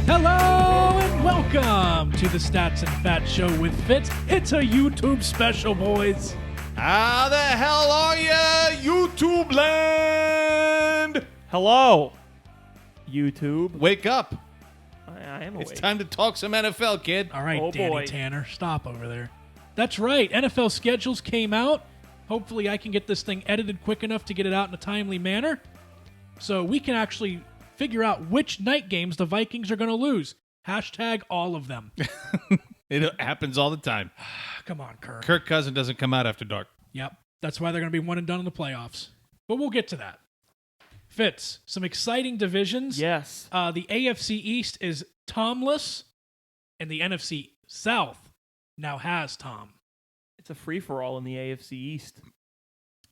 Hello and welcome to the Stats and Fat Show with Fitz. It's a YouTube special, boys. How the hell are ya, YouTube land? Hello, YouTube. Wake up. I am awake. It's time to talk some NFL, kid. All right, Oh, Danny boy. Tanner, stop over there. That's right, NFL schedules came out. Hopefully I can get this thing edited quick enough to get it out in a timely manner so we can actually figure out which night games the Vikings are going to lose. Hashtag all of them. It happens all the time. Come on, Kirk. Kirk Cousins doesn't come out after dark. Yep, that's why they're going to be one and done in the playoffs. But we'll get to that. Fitz, some exciting divisions. Yes. The AFC East is Tomless, and the NFC South now has Tom. It's a free-for-all in the AFC East.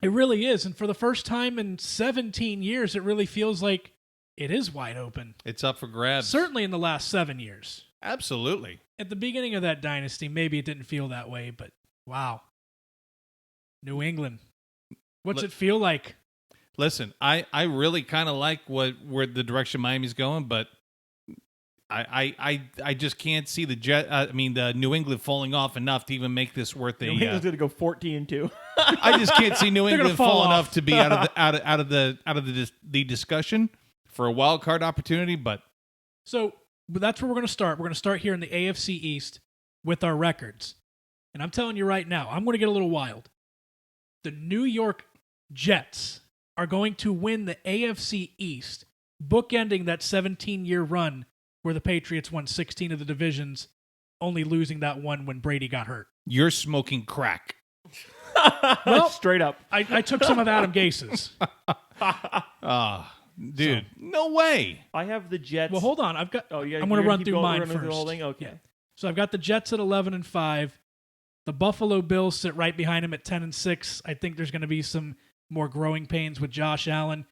It really is, and for the first time in 17 years, it really feels like it is wide open. It's up for grabs. Certainly in the last 7 years. Absolutely. At the beginning of that dynasty, maybe it didn't feel that way, but wow. New England. What's it feel like? Listen, I really kind of like where the direction Miami's going, but I just can't see the New England falling off enough to even make this worth New England's going to go 14-2. I just can't see New They're gonna England fall falling off. enough to be out of the discussion for a wild card opportunity, but So that's where we're going to start. We're going to start here in the AFC East with our records. And I'm telling you right now, I'm going to get a little wild. The New York Jets are going to win the AFC East, bookending that 17-year run where the Patriots won 16 of the divisions, only losing that one when Brady got hurt. you're smoking crack. Well, Straight up. I took some of Adam Gase's. Dude, no way. I have the Jets. Well, hold on. Oh, yeah. I'm going to run through mine Through the first. whole thing? Okay. Yeah. So I've got the Jets at 11-5. The Buffalo Bills sit right behind them at 10-6. I think there's going to be some more growing pains with Josh Allen.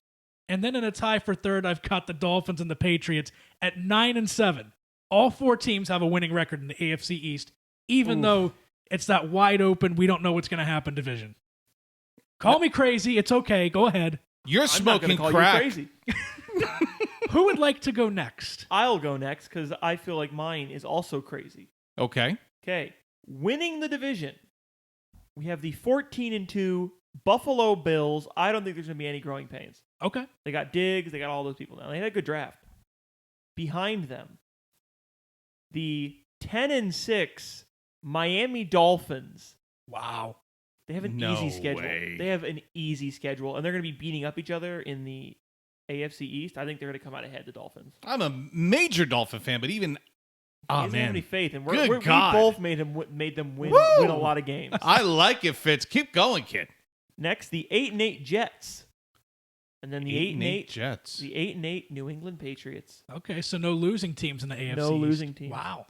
And then in a tie for third, I've got the Dolphins and the Patriots at 9-7. All four teams have a winning record in the AFC East, even though it's that wide open, we don't know what's going to happen division. Call me crazy. It's okay. Go ahead. You're I'm not smoking gonna call crack. you crazy. Who would like to go next? I'll go next because I feel like mine is also crazy. Okay. Okay. Winning the division. We have the 14-2 Buffalo Bills. I don't think there's going to be any growing pains. Okay. They got Diggs. They got all those people now. They had a good draft. Behind them, the 10-6 Miami Dolphins. Wow. They have an No easy schedule. way. They have an easy schedule, and they're going to be beating up each other in the AFC East. I think they're going to come out ahead, the Dolphins. I'm a major Dolphin fan, but even He doesn't have any faith, and we God. both made them win Woo! a lot of games. I like it, Fitz. Keep going, kid. Next, the 8-8 Jets, and then the 8-8 Jets. the 8-8 New England Patriots. Okay, so no losing teams in the AFC. No East. losing teams. Wow.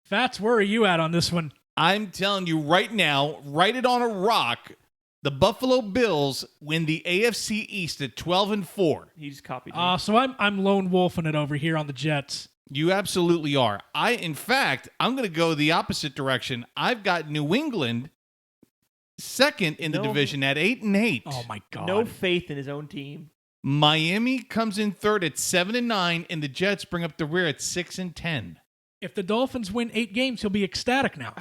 Fats, where are you at on this one? I'm telling you right now, write it on a rock. The Buffalo Bills win the AFC East at 12-4. He just copied me. So I'm lone wolfing it over here on the Jets. You absolutely are. In fact, I'm going to go the opposite direction. I've got New England second in the No. division at 8-8. Oh my God. No faith in his own team. Miami comes in third at 7-9, and the Jets bring up the rear at 6-10. If the Dolphins win 8 games, he'll be ecstatic now.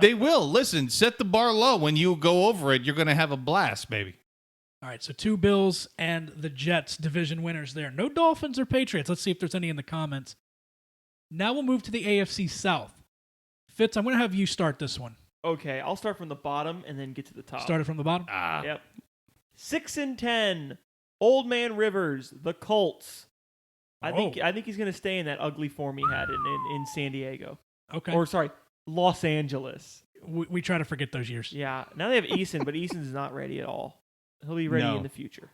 They will. Listen, set the bar low. When you go over it, you're going to have a blast, baby. All right, so 2 Bills and the Jets division winners there. No Dolphins or Patriots. Let's see if there's any in the comments. Now we'll move to the AFC South. Fitz, I'm going to have you start this one. Okay, I'll start from the bottom and then get to the top. Started from the bottom? Yep. 6-10. Old Man Rivers, the Colts. I think he's going to stay in that ugly form he had in San Diego. Okay. Or sorry, Los Angeles. We try to forget those years. Yeah. Now they have Eason, but Eason's not ready at all. He'll be ready in the future.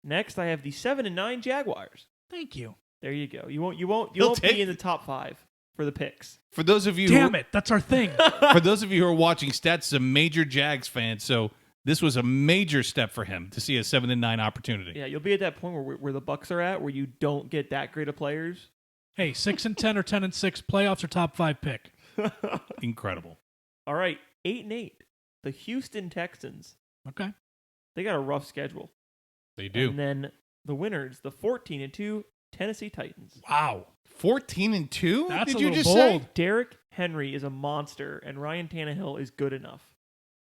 Next, I have the 7-9 Jaguars. Thank you. There you go. You won't take be in the top 5 for the picks. For those of you Damn it, that's our thing. For those of you who are watching, Stats is a major Jags fan, so this was a major step for him to see a 7-9 opportunity. Yeah, you'll be at that point where the Bucks are at, where you don't get that great of players. Hey, 6-10 or 10-6, playoffs or top 5 pick. Incredible. All right, 8-8. The Houston Texans. Okay. They got a rough schedule. They do. And then the winners, the 14-2 Tennessee Titans. Wow. 14-2? That's Did a you little just bold. say? Derrick Henry is a monster, and Ryan Tannehill is good enough.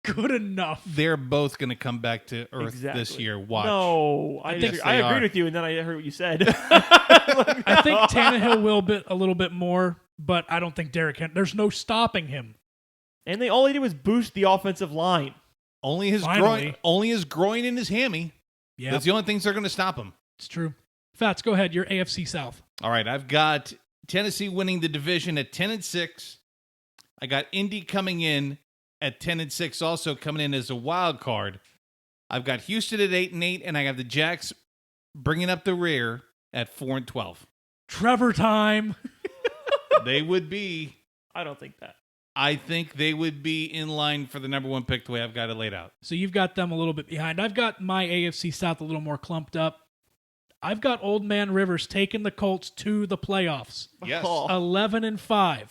Good enough. They're both going to come back to earth this year. Watch. No, I Yes, agreed they with you, and then I heard what you said. I think Tannehill will bit a little bit more, but I don't think Derrick Henry. There's no stopping him. And all he did was boost the offensive line. Only his Finally. groin and his hammy. Yeah, That's the only things that are going to stop him. it's true. Fats, go ahead. You're AFC South. All right, I've got Tennessee winning the division at 10-6. I got Indy coming in at 10-6, also coming in as a wild card. I've got Houston at 8-8, and I have the Jacks bringing up the rear at 4-12. Trevor time. They would be. I don't think that. I think they would be in line for the number one pick the way I've got it laid out. So you've got them a little bit behind. I've got my AFC South a little more clumped up. I've got Old Man Rivers taking the Colts to the playoffs. Yes. Oh. 11-5.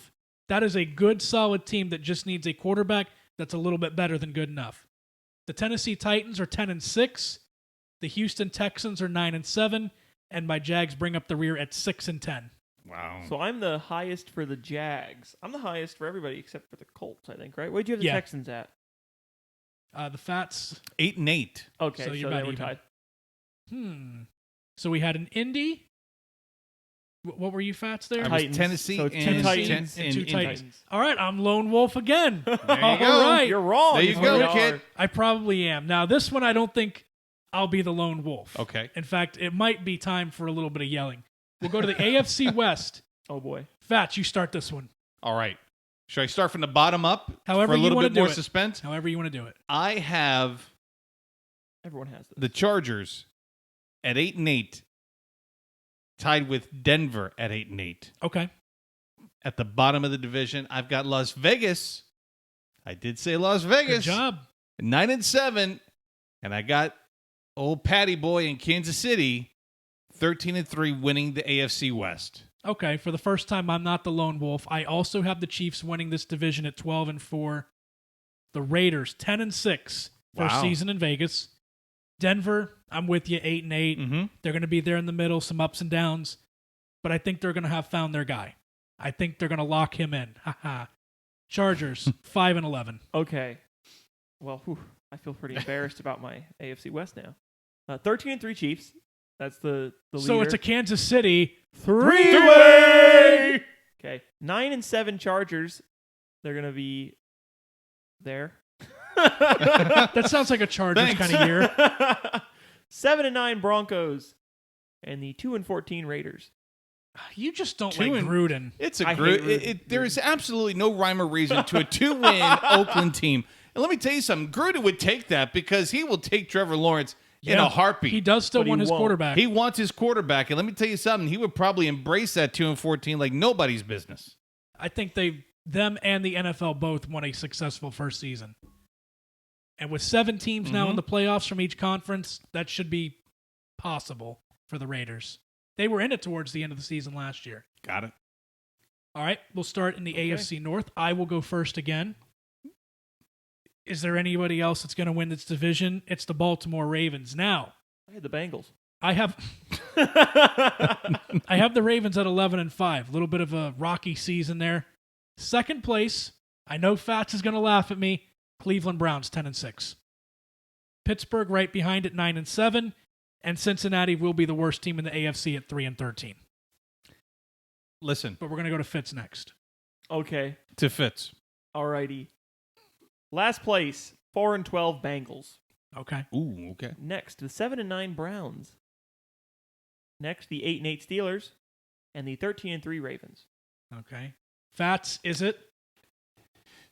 That is a good, solid team that just needs a quarterback that's a little bit better than good enough. The Tennessee Titans are 10-6. The Houston Texans are 9-7, and my Jags bring up the rear at 6-10. Wow. So I'm the highest for the Jags. I'm the highest for everybody except for the Colts, I think, right? Where'd you have the Yeah. Texans at? The Fats. 8-8. Okay, So so, you're they about were even. tied. So we had an Indy. What were you, Fats, there? I was Titans. Tennessee So it's and two Tennessee Titans. and two and Titans. Titans. All right, I'm Lone Wolf again. There you All go. right. You're wrong. There you go, really kid. are. I probably am. Now, this one, I don't think I'll be the lone wolf. Okay. In fact, it might be time for a little bit of yelling. We'll go to the AFC West. Oh, boy. Fats, you start this one. All right. Should I start from the bottom up However for a you little wanna bit do more it. suspense? However you want to do it. I have Everyone has this. the Chargers at 8-8, tied with Denver at 8-8. Okay. At the bottom of the division, I've got Las Vegas. I did say Las Vegas. Good job. 9-7, and I got old Patty Boy in Kansas City, 13-3, winning the AFC West. Okay, for the first time, I'm not the lone wolf. I also have the Chiefs winning this division at 12-4. The Raiders 10-6, first Wow. season in Vegas. Denver, I'm with you, 8-8. Mm-hmm. They're going to be there in the middle, some ups and downs, but I think they're going to have found their guy. I think they're going to lock him in. Haha. Chargers 5-11. Okay. Well, I feel pretty embarrassed about my AFC West now. 13-3 Chiefs. That's the leader. So it's a Kansas City three-way. Okay. 9-7 Chargers. They're gonna be there. That sounds like a Chargers Thanks. kind of year. 7-9 Broncos, and the 2-14 Raiders. You just don't Two like and- Gruden. It's I a hate group. There is absolutely no rhyme or reason to a 2-win Oakland team. And let me tell you something. Gruden would take that because he will take Trevor Lawrence in Yeah, a heartbeat. He does still But he want his won't. quarterback. He wants his quarterback. And let me tell you something. He would probably embrace that 2-14 like nobody's business. I think them and the NFL both won a successful first season. And with 7 teams now in the playoffs from each conference, that should be possible for the Raiders. They were in it towards the end of the season last year. Got it. All right, we'll start in the AFC North. I will go first again. Is there anybody else that's going to win this division? It's the Baltimore Ravens. Now, I had the Bengals. I have I have the Ravens at 11-5. A little bit of a rocky season there. Second place, I know Fats is going to laugh at me. Cleveland Browns 10-6. Pittsburgh right behind at 9-7, and Cincinnati will be the worst team in the AFC at 3-13. Listen, But we're going to go to Fitz next. Okay. to Fitz. Alrighty. Last place, 4-12 Bengals. Okay. Ooh, okay. Next, the 7-9 Browns. Next, the 8-8 Steelers, and the 13-3 Ravens. Okay. Fats, is it?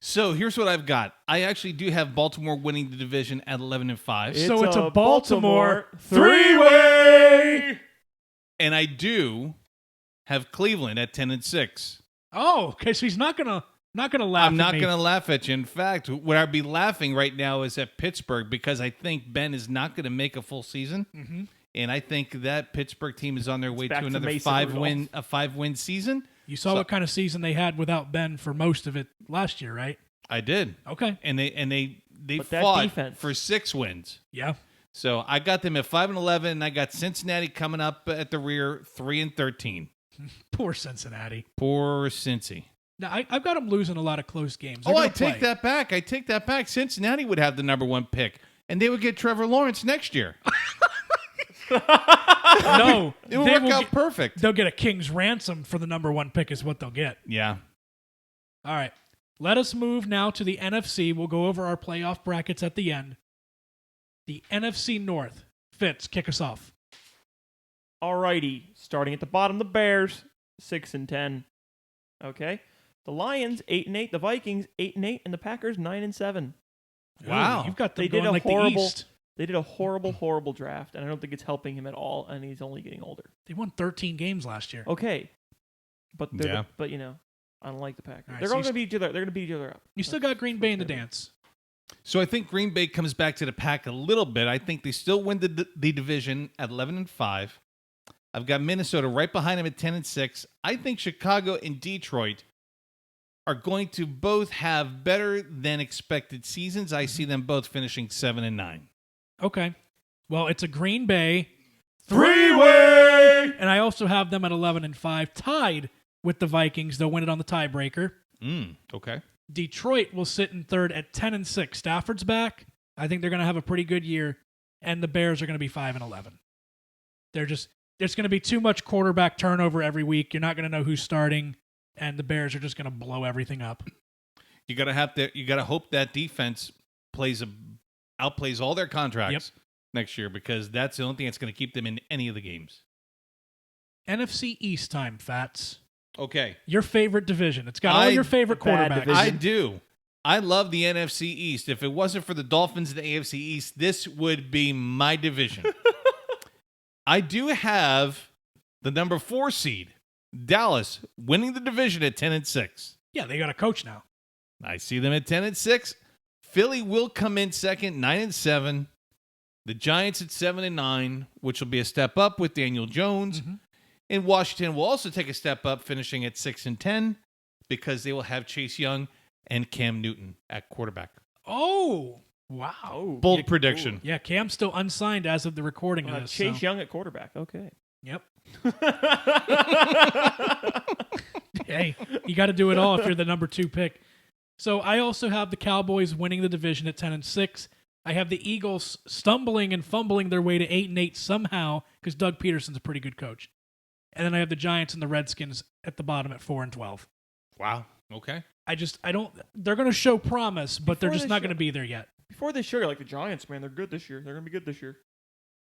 So here's what I've got. I actually do have Baltimore winning the division at 11-5. So it's a Baltimore three-way. And I do have Cleveland at 10-6. Oh, okay. So he's not gonna laugh. I'm not at me. going to laugh at you. In fact, what I'd be laughing right now is at Pittsburgh because I think Ben is not going to make a full season. Mhm. And I think that Pittsburgh team is on their way back to to another Mason Rudolph. 5-win season. You saw what kind of season they had without Ben for most of it last year, right? I did. Okay. And they But that fought defense. for 6 wins. Yeah. So I got them at 5-11, and I got Cincinnati coming up at the rear, 3-13. Poor Cincinnati. Poor Cincy. Now, I've got them losing a lot of close games. I take that back. I take that back. Cincinnati would have the number 1 pick, and they would get Trevor Lawrence next year. No. It would work out perfect. They'll get a king's ransom for the number 1 pick is what they'll get. Yeah. All right. Let us move now to the NFC. We'll go over our playoff brackets at the end. The NFC North. Fitz, kick us off. Alrighty. Starting at the bottom, the Bears, 6-10. Okay. The Lions, 8-8. The Vikings, 8-8. And the Packers, 9-7. Wow. You've got them They going did a like horrible, the East. They did a horrible draft, and I don't think it's helping him at all, and he's only getting older. They won 13 games last year. Okay. But Yeah. but you know, I don't like the Packers. All right, They're so all going to beat each other. They're going to beat each other up. You still got Green Bay in the dance. So I think Green Bay comes back to the pack a little bit. I think they still win the division at 11-5. I've got Minnesota right behind them at 10-6. I think Chicago and Detroit are going to both have better than expected seasons. I see them both finishing 7-9. Okay. Well, it's a Green Bay Three-way! and I also have them at 11-5, tied with the Vikings. They'll win it on the tiebreaker. Okay. Detroit will sit in third at 10-6. Stafford's back. I think they're going to have a pretty good year, and the Bears are going to be 5-11. There's going to be too much quarterback turnover every week. You're not going to know who's starting, and the Bears are just going to blow everything up. You got to hope that defense outplays all their contracts next year, because that's the only thing that's going to keep them in any of the games. NFC East time, Fats. Okay. Your favorite division. It's got all your favorite bad quarterbacks. division. I do. I love the NFC East. If it wasn't for the Dolphins in the AFC East, this would be my division. I do have the number 4 seed, Dallas, winning the division at 10-6. Yeah, they got a coach now. I see them at 10-6. Philly will come in second, 9-7. The Giants at 7-9, which will be a step up with Daniel Jones. Mm-hmm. And Washington will also take a step up, finishing at 6-10, because they will have Chase Young and Cam Newton at quarterback. Oh, wow. Bold prediction. Yeah, Cam's still unsigned as of the recording of this. Chase so. Young at quarterback. Okay. Yep. Hey, you got to do it all if you're the number 2 pick. So I also have the Cowboys winning the division at 10-6. I have the Eagles stumbling and fumbling their way to 8-8 somehow, because Doug Peterson's a pretty good coach. And then I have the Giants and the Redskins at the bottom at 4-12. Wow. Okay. They're going to show promise, but they're Before just they not show- going to be there yet. Before this year, like the Giants, man, they're good this year. They're going to be good this year.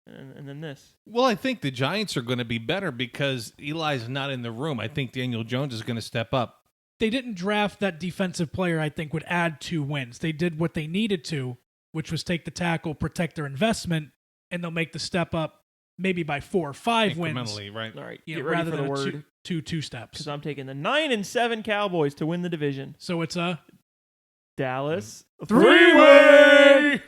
And then this. Well, I think the Giants are going to be better because Eli's not in the room. I think Daniel Jones is going to step up. They didn't draft that defensive player I think would add 2 wins. They did what they needed to, which was take the tackle, protect their investment, and they'll make the step up maybe by 4 or 5 wins. Incrementally, right? All right. You Get know, ready rather for the than word. two steps. Because I'm taking the 9-7 Cowboys to win the division. So it's a Dallas. three-way!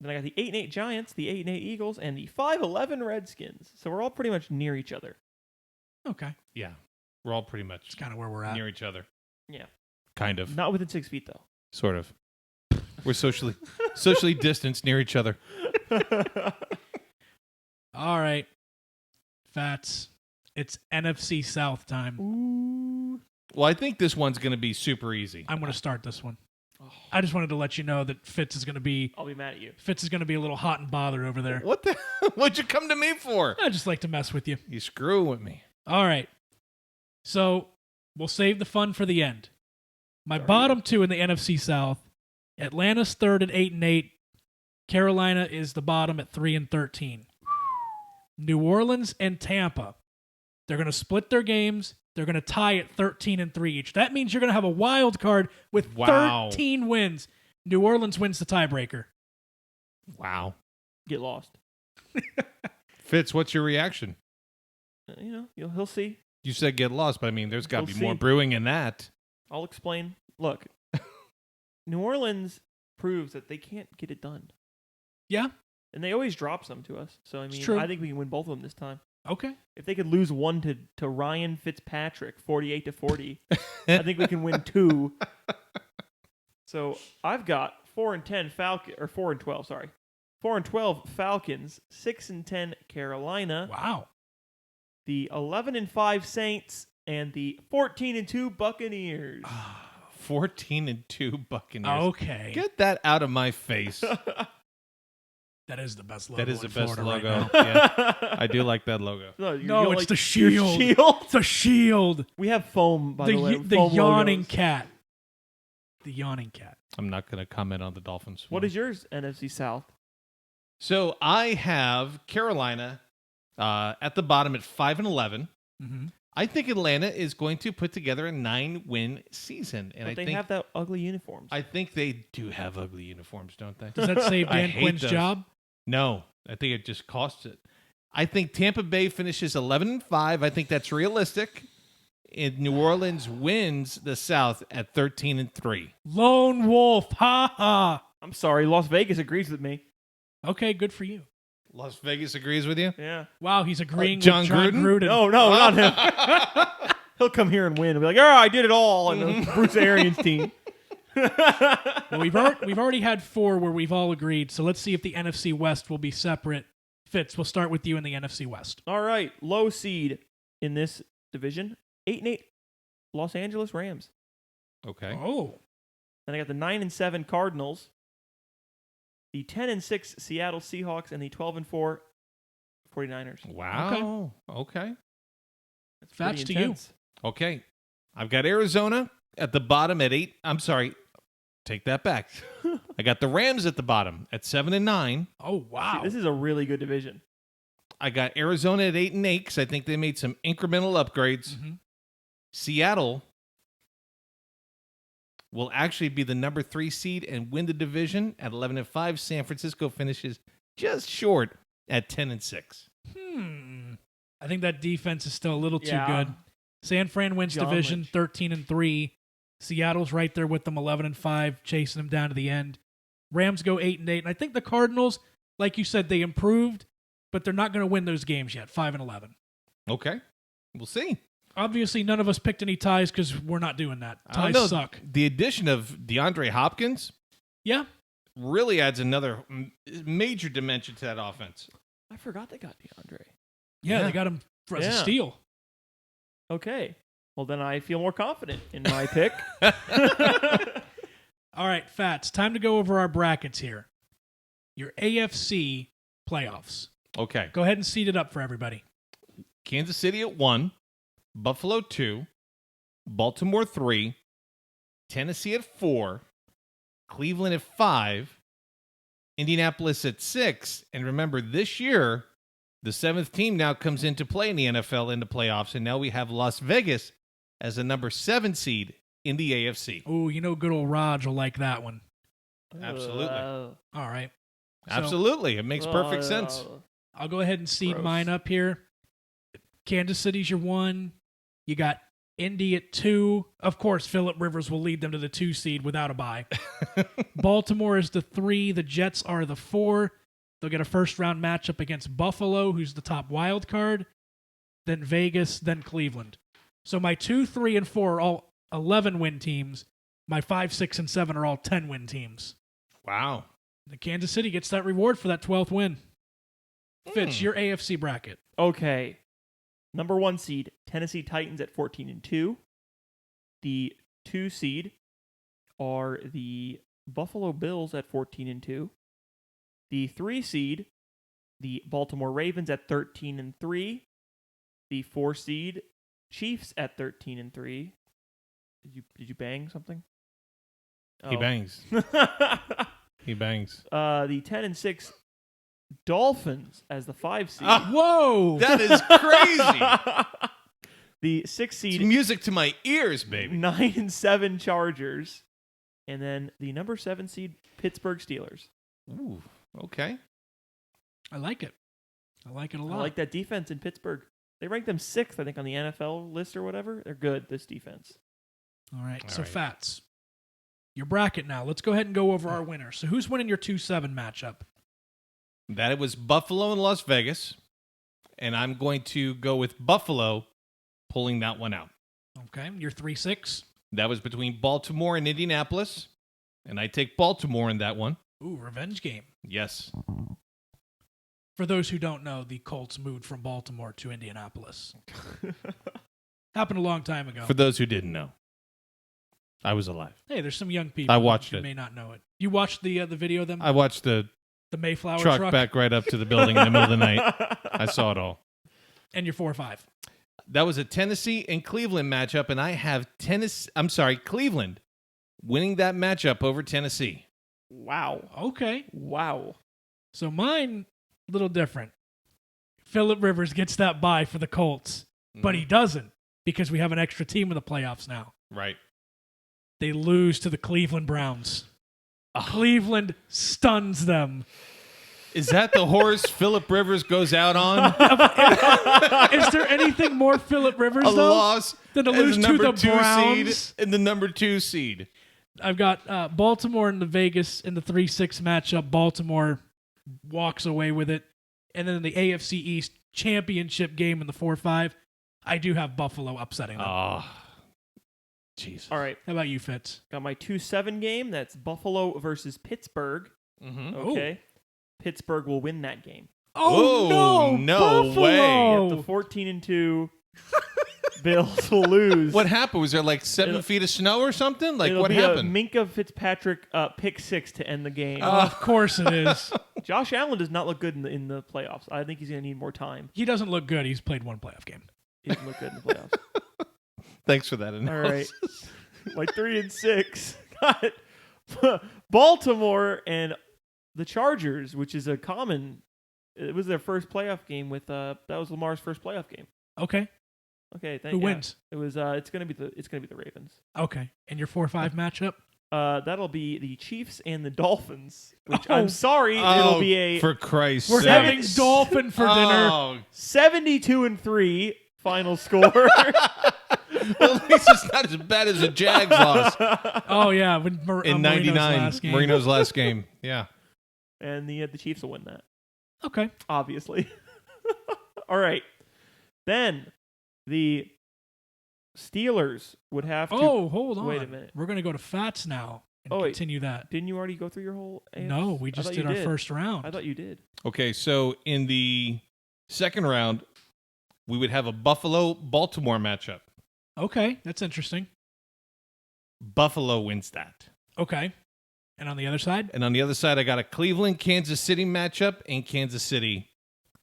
Then I got the 8-8 Giants, the 8-8 Eagles, and the 5-11 Redskins. So we're all pretty much near each other. okay. Yeah. We're all pretty much It's kind of where we're at. near each other. Yeah. Kind of. Not within 6 feet, though. Sort of. We're socially distanced near each other. All right. Fats. It's NFC South time. Ooh. Well, I think this one's going to be super easy. I'm going to start this one. I just wanted to let you know that Fitz is going to be I'll be mad at you. a little hot and bothered over there. What the? What'd you come to me for? I just like to mess with you. You screw with me. All right. So we'll save the fun for the end. My bottom 2 in the NFC South. Atlanta's third at 8-8. Carolina is the bottom at 3-13. New Orleans and Tampa. They're going to split their games. They're going to tie at 13-3 each. That means you're going to have a wild card with 13 wins. New Orleans wins the tiebreaker. Wow. Get lost. Fitz, what's your reaction? He'll see. You said get lost, but I mean, there's got to We'll be more see. brewing in that. I'll explain. Look, New Orleans proves that they can't get it done. Yeah? And they always drop some to us. So, I mean, true. I think we can win both of them this time. Okay. If they could lose one to Ryan Fitzpatrick, 48-40, I think we can win 2. So I've got 4-10 Falcon or 4-12. Sorry, 4-12 Falcons, 6-10 Carolina, Wow. the 11-5 Saints, and the 14-2 Buccaneers. 14-2 Buccaneers. Okay. Get that out of my face. That is the best logo. That is the in best Florida logo. Right now. Yeah, I do like that logo. No, it's the your shield. shield. It's a shield. We have foam, by the way. The foam yawning logos. cat. The yawning cat. I'm not going to comment on the Dolphins. What is yours, NFC South? So I have Carolina at the bottom at 5-11. Mm-hmm. I think Atlanta is going to put together a 9-win season, and But I they think have that ugly uniforms. I think they do have ugly uniforms, don't they? Does that save I Dan hate Quinn's those. job? No, I think it just costs it. I think Tampa Bay finishes 11-5. I think that's realistic. And New Orleans wins the South at 13-3. Lone Wolf. Ha ha. I'm sorry, Las Vegas agrees with me. Okay, good for you. Las Vegas agrees with you? Yeah. Wow, he's agreeing John with John Gruden? Gruden. No, not him. He'll come here and win and be like, I did it all on the Bruce Arians team. Well, we've already had 4 where we've all agreed. So let's see if the NFC West will be separate. Fitz, we'll start with you in the NFC West. All right, low seed in this division, 8-8 Los Angeles Rams. Okay. Oh, Then I got the 9-7 Cardinals, the 10-6 Seattle Seahawks, and the 12-4 49ers. Wow. Okay. That's Fats pretty to you. intense. Okay. I've got Arizona at the bottom at 8. I'm sorry. Take that back. I got the Rams at the bottom at 7-9. oh wow. See, this is a really good division. I got Arizona at 8-8 because I think they made some incremental upgrades. Mhm. Seattle will actually be the number 3 seed and win the division at 11-5. San Francisco finishes just short at 10-6. I think that defense is still a little too Yeah. good. San Fran wins John division Lynch. 13-3. Seattle's right there with them 11-5, chasing them down to the end. Rams go 8-8, and I think the Cardinals, like you said, they improved, but they're not going to win those games yet. 5-11. Okay. We'll see. Obviously, none of us picked any ties because we're not doing that. I don't Ties know. suck. The addition of DeAndre Hopkins Yeah, really adds another major dimension to that offense. I forgot they got DeAndre. yeah, they got him as a Yeah. steal. Okay. Well, then I feel more confident in my pick. All right, Fats, time to go over our brackets here. Your AFC playoffs. Okay. Go ahead and seed it up for everybody. Kansas City at 1, Buffalo 2, Baltimore 3, Tennessee at 4, Cleveland at 5, Indianapolis at 6. And remember, this year, the 7th team now comes into play in the NFL in the playoffs, and now we have Las Vegas as a number 7 seed in the AFC. Oh, you know, good old Raj will like that one. Absolutely. All right. So Absolutely. It makes perfect sense. I'll go ahead and seed Gross. mine up here. Kansas City's your 1. You got Indy at 2. Of course, Phillip Rivers will lead them to the 2 seed without a bye. Baltimore is the 3. The Jets are the 4. They'll get a first-round matchup against Buffalo, who's the top wild card. Then Vegas, then Cleveland. So my 2, 3, and 4 are all 11-win teams. My 5, 6, and 7 are all 10-win teams. Wow. The Kansas City gets that reward for that 12th win. Fitz, your AFC bracket. Okay. Number 1 seed, Tennessee Titans at 14-2. The 2 seed are the Buffalo Bills at 14-2. The 3 seed, the Baltimore Ravens at 13-3. The 4 seed, Chiefs at 13-3. Did you bang something? He Oh. bangs. He bangs. The 10-6 Dolphins as the 5 seed. Whoa! That is crazy. The 6 It's seed music to my ears, baby. 9-7 Chargers, and then the number 7 seed Pittsburgh Steelers. Ooh, okay. I like it. I like it a lot. I like that defense in Pittsburgh. They ranked them 6th, I think, on the NFL list or whatever. They're good, this defense. All right. All So, right. Fats, your bracket now. Let's go ahead and go over our winners. So, who's winning your 2-7 matchup? That it was Buffalo and Las Vegas, and I'm going to go with Buffalo pulling that one out. Okay. Your 3-6. That was between Baltimore and Indianapolis, and I take Baltimore in that one. Ooh, revenge game. Yes. For those who don't know, the Colts moved from Baltimore to Indianapolis. Happened a long time ago. For those who didn't know, I was alive. Hey, there's some young people I watched who it. may not know it. You watched the video of them? I watched the The Mayflower truck back right up to the building in the middle of the night. I saw it all. And you're 4-5. That was a Tennessee and Cleveland matchup, and I have Cleveland winning that matchup over Tennessee. Wow. Okay. Wow. So mine, a little different. Phillip Rivers gets that bye for the Colts, but he doesn't because we have an extra team in the playoffs now. Right. They lose to the Cleveland Browns. Cleveland stuns them. Is that the horse Phillip Rivers goes out on? Is there anything more Phillip Rivers, A though, loss than to as lose to number the 2 Browns? seed and the number 2 seed. I've got Baltimore in the Vegas in the 3-6 matchup. Baltimore walks away with it. And then in the AFC East championship game in the 4-5, I do have Buffalo upsetting them. Oh, Jesus. All right. How about you, Fitz? Got my 2-7 game. That's Buffalo versus Pittsburgh. Mm-hmm. Okay. Pittsburgh will win that game. Oh, no Buffalo! way. The 14-2 Bills will lose. What happened? Was there like 7 feet of snow or something? Like, It'll what be happened? A Minka Fitzpatrick pick 6 to end the game. Of course it is. Josh Allen does not look good in the playoffs. I think he's going to need more time. He doesn't look good. He's played one playoff game. He doesn't look good in the playoffs. Thanks for that All analysis. right. My 3-6 got Baltimore and the Chargers, which is a common. It was their first playoff game with that was Lamar's first playoff game. Okay. Okay, Who wins? It was it's gonna be the Ravens. Okay. And your 4-5 matchup? That'll be the Chiefs and the Dolphins. Which Oh. I'm sorry, it'll be a for Christ's We're sake. having Dolphin for dinner. Oh, 72-3 final score. at least it's not as bad as a Jags loss Oh, yeah. When in Marino's '99. last game. Marino's last game. Yeah. And the Chiefs will win that, Okay. obviously. All right. Then the Steelers would have to. Oh, hold on. Wait a minute. We're going to go to Fats now and Oh, wait. continue that. Didn't you already go through your whole AFC? No, we I just thought did you our first round. I thought you did. Okay, so in the second round, we would have a Buffalo-Baltimore matchup. Okay. That's interesting. Buffalo wins that. Okay. And on the other side? And on the other side, I got a Cleveland-Kansas City matchup, and Kansas City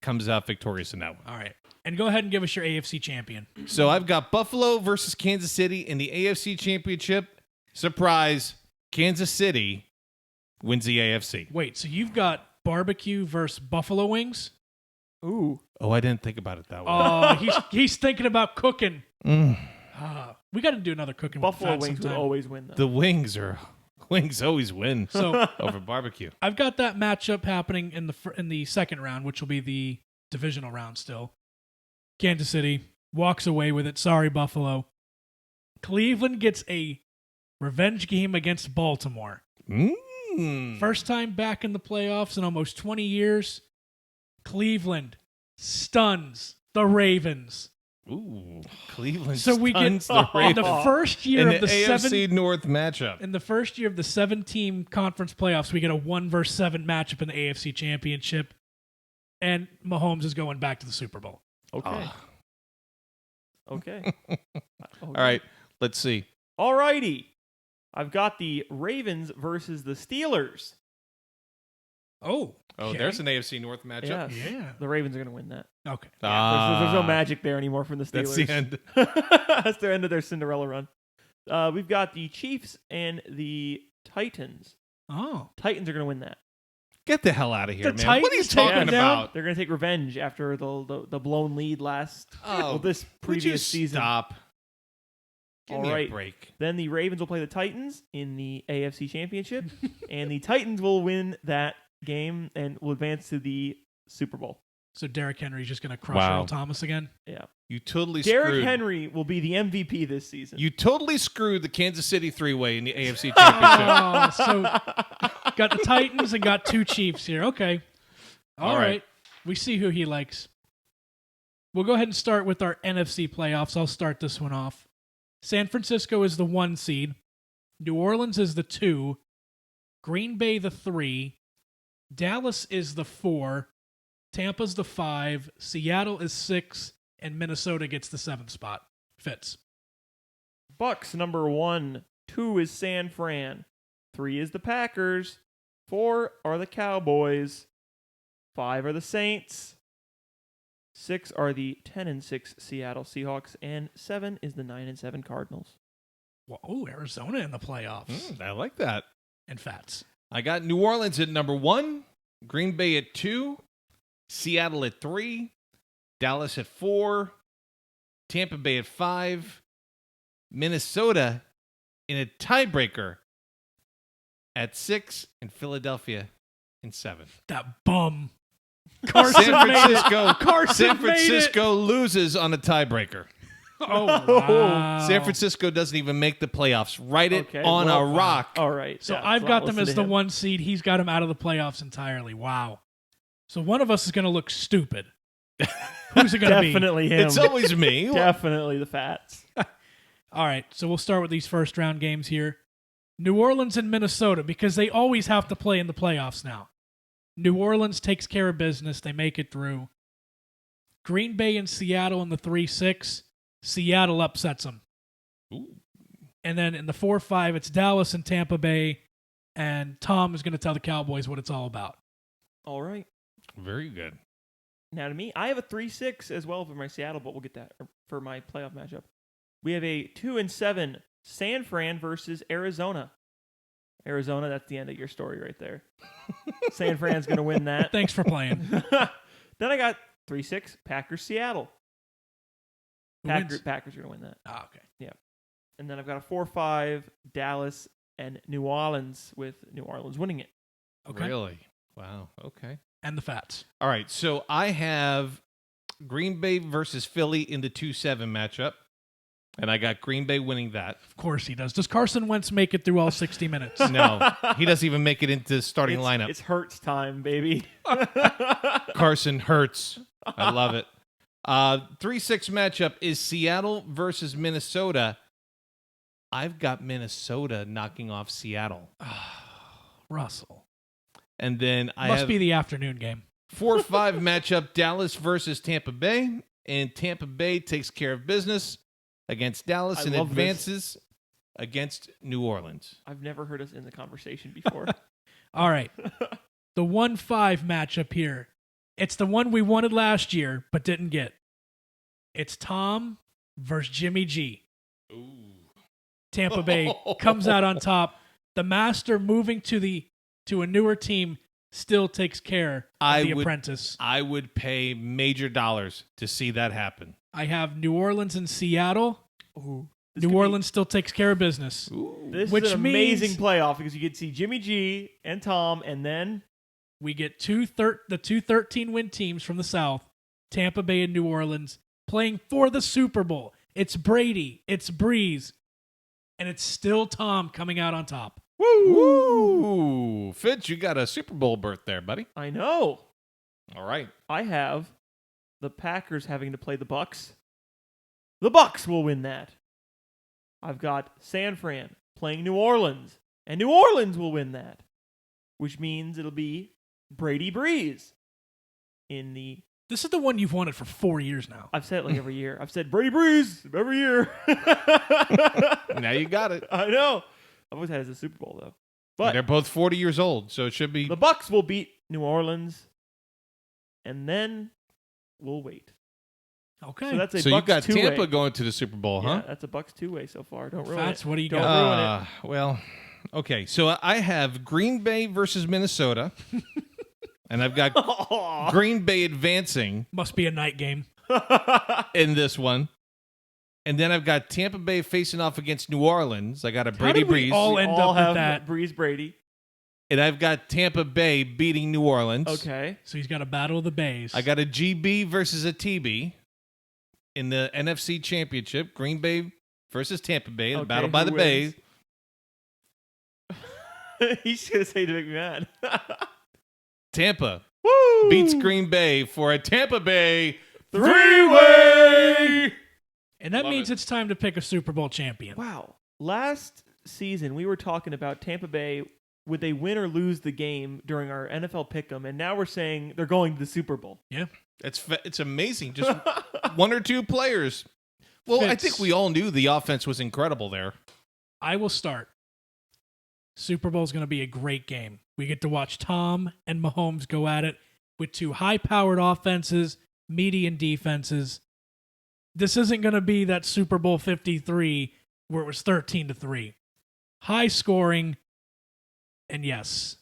comes out victorious in that one. All right. And go ahead and give us your AFC champion. So I've got Buffalo versus Kansas City in the AFC Championship. Surprise, Kansas City wins the AFC. Wait, so you've got barbecue versus buffalo wings? Ooh. Oh, I didn't think about it that way. Oh, he's thinking about cooking. Mm. We got to do another cooking with Buffalo Fats wings would sometime. always win, though. The wings always win So over barbecue. I've got that matchup happening in the second round, which will be the divisional round still. Kansas City walks away with it. Sorry, Buffalo. Cleveland gets a revenge game against Baltimore. First time back in the playoffs in almost 20 years. Cleveland stuns the Ravens. Ooh, Cleveland So we get stuns the in Ravens the first year in of the the AFC North matchup. in the first year of the 7-team conference playoffs, we get a 1-7 matchup in the AFC Championship, and Mahomes is going back to the Super Bowl. Okay. Oh. Okay. All right, let's see. All righty. I've got the Ravens versus the Steelers. Oh, Oh, there's an AFC North matchup. Yes. Yeah. The Ravens are going to win that. Okay. There's no magic there anymore from the Steelers. That's the end. That's their end of their Cinderella run. We've got the Chiefs and the Titans. Oh, Titans are going to win that. Get the hell out of here, The man. What are you Titans taking talking down- about? They're going to take revenge after the blown lead this Would you previous season. stop? Give All me right. a break. Then the Ravens will play the Titans in the AFC Championship, and the Titans will win that game and will advance to the Super Bowl. so Derrick Henry's just going to crush Wow. Earl Thomas again? Yeah. You totally Derrick screwed. Henry will be the MVP this season. You totally screwed the Kansas City three-way in the AFC Championship. Oh, so got the Titans and got 2 Chiefs here. Okay. All All right. right. We see who he likes. We'll go ahead and start with our NFC playoffs. I'll start this one off. San Francisco is the 1 seed. New Orleans is the 2. Green Bay the 3, Dallas is the 4, Tampa's the 5, Seattle is 6, and Minnesota gets the 7th spot. Fitz. Bucks number 1. 2 is San Fran. 3 is the Packers. 4 are the Cowboys. 5 are the Saints. 6 are the 10-6 Seattle Seahawks, and 7 is the 9-7 Cardinals. Whoa, Arizona in the playoffs. I like that. And Fats. I got New Orleans at number 1, Green Bay at 2, Seattle at 3, Dallas at 4, Tampa Bay at 5, Minnesota in a tiebreaker at 6, and Philadelphia in 7. That bum. Carson San made it. Francisco, Carson San made it. Francisco loses on a tiebreaker. Oh, wow. San Francisco doesn't even make the playoffs. Write it Okay, on well, a rock. All right. So yeah, I've so got I'll them listen as to the him. 1 seed. He's got them out of the playoffs entirely. Wow. So one of us is going to look stupid. Who's it going to be? Definitely him. It's always me. Definitely the Fats. All right, so we'll start with these first round games here. New Orleans and Minnesota, because they always have to play in the playoffs now. New Orleans takes care of business. They make it through. Green Bay and Seattle in the 3-6. Seattle upsets them. Ooh. And then in the 4-5, it's Dallas and Tampa Bay. And Tom is going to tell the Cowboys what it's all about. All right. Very good. Now to me, I have a 3-6 as well for my Seattle, but we'll get that for my playoff matchup. We have a 2-7 San Fran versus Arizona. Arizona, that's the end of your story right there. San Fran's going to win that. Thanks for playing. Then I got 3-6 Packers Seattle. Who wins? Packers are going to win that. Ah, okay. And then I've got a 4-5 Dallas and New Orleans, with New Orleans winning it. Okay. Really? Wow. Okay. And the Fats. All right. So I have Green Bay versus Philly in the 2-7 matchup. And I got Green Bay winning that. Of course he does. Does Carson Wentz make it through all 60 minutes? No, he doesn't even make it into the starting lineup. It's Hurts time, baby. Carson Hurts. I love it. 3-6 matchup is Seattle versus Minnesota. I've got Minnesota knocking off Seattle. Russell. And then I Must have be the afternoon game. 4-5 matchup, Dallas versus Tampa Bay. And Tampa Bay takes care of business against Dallas I and love this. advances against New Orleans. I've never heard us in the conversation before. All right. The 1-5 matchup here. It's the one we wanted last year, but didn't get. It's Tom versus Jimmy G. Ooh. Tampa Bay comes out on top. The master moving to a newer team still takes care of the apprentice. I would pay major dollars to see that happen. I have New Orleans and Seattle. Ooh, New Orleans still takes care of business. This which is an amazing means- playoff because you get to see Jimmy G and Tom, and then We get the two 13-win teams from the South, Tampa Bay and New Orleans, playing for the Super Bowl. It's Brady, it's Breeze, and it's still Tom coming out on top. Woo! Fitz, you got a Super Bowl berth there, buddy. I know All right. I have the Packers having to play the Bucks. The Bucks will win that. I've got San Fran playing New Orleans, and New Orleans will win that, which means it'll be Brady Breeze in the. This is the one you've wanted for 4 years now. I've said it like every year. I've said Brady Breeze every year. Now you got it. I know. I've always had it as a Super Bowl though. But They're both 40 years old, so it should be. the Bucks will beat New Orleans, and then we'll wait. Okay. So that's a So you Bucks got two-way. Tampa going to the Super Bowl, Yeah, huh? that's a Bucks two-way so far. Don't ruin Fats, it. what do you Don't got? ruin it. Well, okay. So I have Green Bay versus Minnesota, and I've got Aw. Green Bay advancing Must be a night game. in this one. And then I've got Tampa Bay facing off against New Orleans. I got a Brady did we Breeze. all We end all up with have that? Breeze Brady. And I've got Tampa Bay beating New Orleans. Okay. So he's got a battle of the bays. I got a GB versus a TB in the NFC Championship. Green Bay versus Tampa Bay. The Okay, battle by who the Bay. wins? He's going to say to make me mad. Tampa Woo! beats Green Bay for a Tampa Bay three-way. and that Love means it. it's time to pick a Super Bowl champion. Wow. Last season, we were talking about Tampa Bay would they win or lose the game during our NFL pick'em, and now we're saying they're going to the Super Bowl. Yeah. It's amazing. Just one or two players. Well, I think we all knew the offense was incredible there. I will start. Super Bowl is going to be a great game. We get to watch Tom and Mahomes go at it with two high-powered offenses, median defenses. This isn't going to be that Super Bowl 53 where it was 13-3. High scoring, and yes,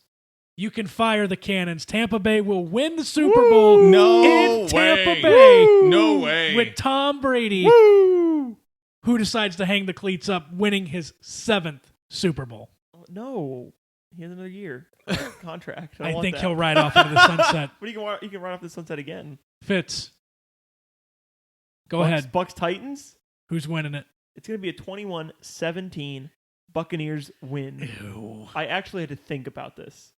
you can fire the cannons. Tampa Bay will win the Super Bowl in Tampa Bay. No way. With Tom Brady, who decides to hang the cleats up, winning his 7th Super Bowl. No, he has another year contract. I think he'll ride off into the sunset. What you can run off the sunset again. Fitz, go ahead. Bucks Titans. Who's winning it? It's going to be a 21-17 Buccaneers win. Ew. I actually had to think about this.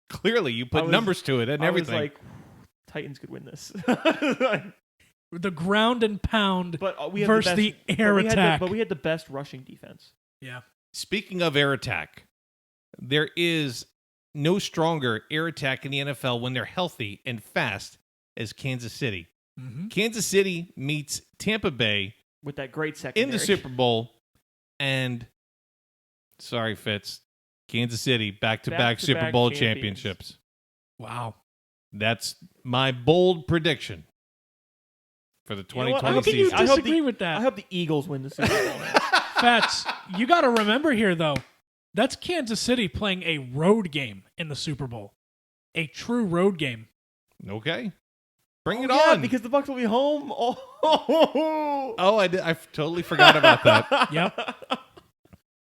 Clearly, you put numbers to it and everything. I was like, Titans could win this. The ground and pound but we have versus the air attack. But we had the best rushing defense. Yeah. Speaking of air attack, there is no stronger air attack in the NFL when they're healthy and fast as Kansas City. Mm-hmm. Kansas City meets Tampa Bay with that great secondary in the Super Bowl, and sorry, Fitz, Kansas City back-to-back Super Bowl championships. Wow. That's my bold prediction for the 2020 How can you season. disagree with that? I hope the Eagles win the Super Bowl. Fats, you got to remember here, though, that's Kansas City playing a road game in the Super Bowl. A true road game. Okay. Bring it Yeah, on. because the Bucs will be home. Oh, I totally forgot about that. Yep.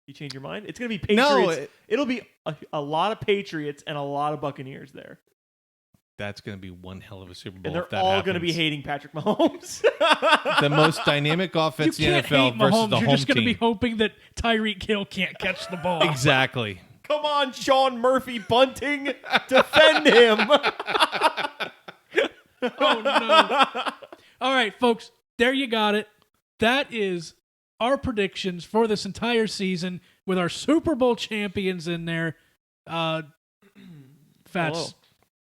You change your mind? It's going to be Patriots. No, It'll be a lot of Patriots and a lot of Buccaneers there. That's going to be one hell of a Super Bowl. And they're if that all happens. going to be hating Patrick Mahomes. The most dynamic offense You in the can't NFL hate versus Mahomes. the You're home just going to be team. hoping that Tyreek Hill can't catch the ball. Exactly. Come on, Sean Murphy bunting. Defend him. Oh, no. All right, folks, there you got it. That is our predictions for this entire season with our Super Bowl champions in there. Fats, Hello.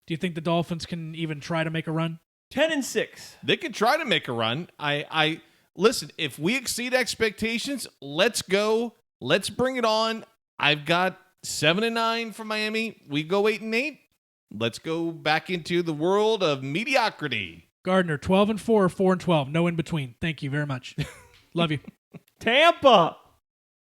do you think the Dolphins can even try to make a run? 10-6. They could try to make a run. I listen, if we exceed expectations, let's go. Let's bring it on. I've got 7-9 for Miami. We go 8-8. Let's go back into the world of mediocrity. Gardner, 12-4 or 4-12. No in between. Thank you very much. Love you. Tampa.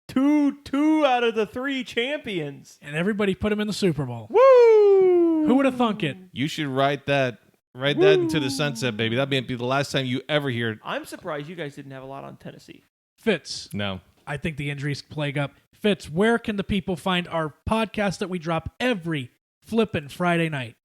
Two out of the 3 champions. And everybody put him in the Super Bowl. Woo! Who would have thunk it? You should write that into the sunset, baby. That may be the last time you ever hear it. I'm surprised you guys didn't have a lot on Tennessee. Fitz. No. I think the injuries plague up. Fitz, where can the people find our podcast that we drop every flippin' Friday night?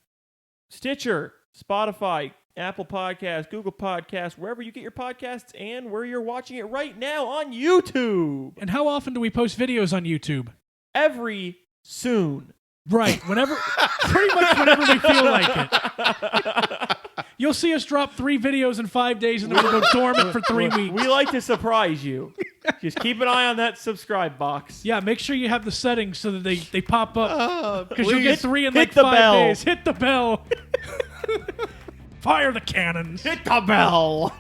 Stitcher, Spotify, Apple Podcasts, Google Podcasts, wherever you get your podcasts, and where you're watching it right now on YouTube. And how often do we post videos on YouTube? Every soon. Right, pretty much whenever we feel like it. You'll see us drop 3 videos in 5 days and then we'll go dormant for 3 weeks. We like to surprise you. Just keep an eye on that subscribe box. Yeah, make sure you have the settings so that they pop up. Because you'll get 3 in hit like the 5 bell. days. Hit the bell. Fire the cannons. Hit the bell.